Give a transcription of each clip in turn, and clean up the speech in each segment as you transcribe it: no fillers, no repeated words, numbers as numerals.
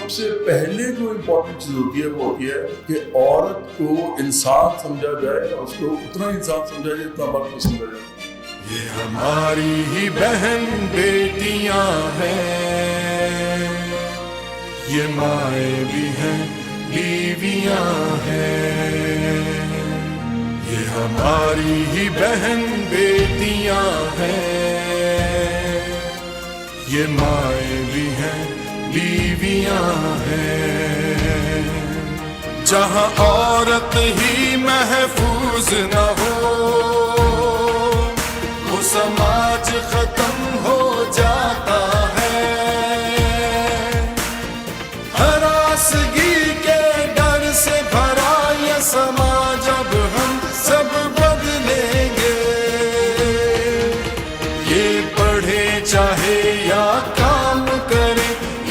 सबसे पहले जो इम्पोर्टेंट चीज होती है वो होती है कि औरत को इंसान समझा जाए, उसको उतना इंसान समझा जाए जितना मर्द को समझा जाए। ये हमारी ही बहन बेटियां हैं, ये माएँ भी हैं, बीवियां हैं। ये हमारी ही बहन बेटियां हैं, ये माएँ भी हैं, बीवियां हैं। जहां औरत ही महफूज न हो, वो समाज खत्म हो जाता है। हरासगी के डर से भरा ये समाज अब हम सब बदलेंगे। ये पढ़े चाहे या काम करे,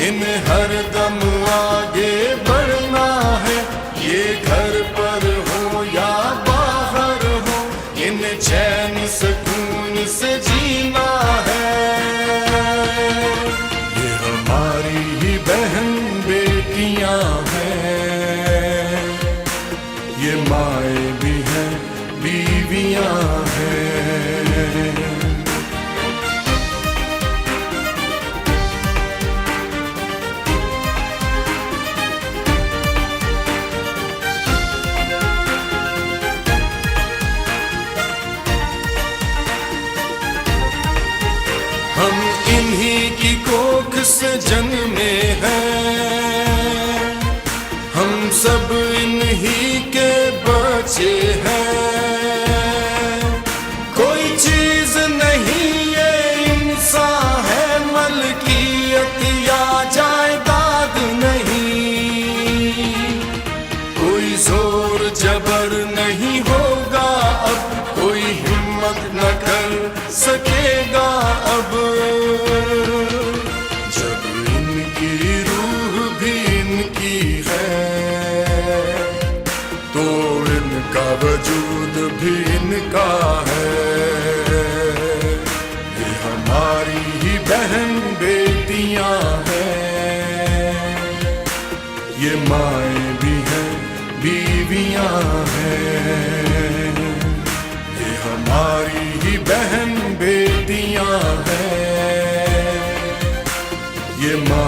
इन हर दम आगे बढ़ना है। ये घर पर हो या बाहर हो, इन चैन सुकून से जीना है। ये हमारी ही बहन बेटियां हैं, ये माएँ भी हैं, बीवियां हैं। हम इन्हीं की कोख से जन्मे हैं, हम सब इन्हीं के बच्चे हैं। कोई चीज नहीं ये इंसान है, मलकियत या जायदाद नहीं। कोई जोर जबर नहीं होगा अब, कोई हिम्मत न कर सकेगा अब। जब इनकी रूह भी इनकी है, तो इनका वजूद भी इनका है। ये हमारी ही बहन बेटियां हैं, ये माएँ भी हैं, बीवियां हैं। ये हमारी ही बहन बेटियां हैं, ये माँ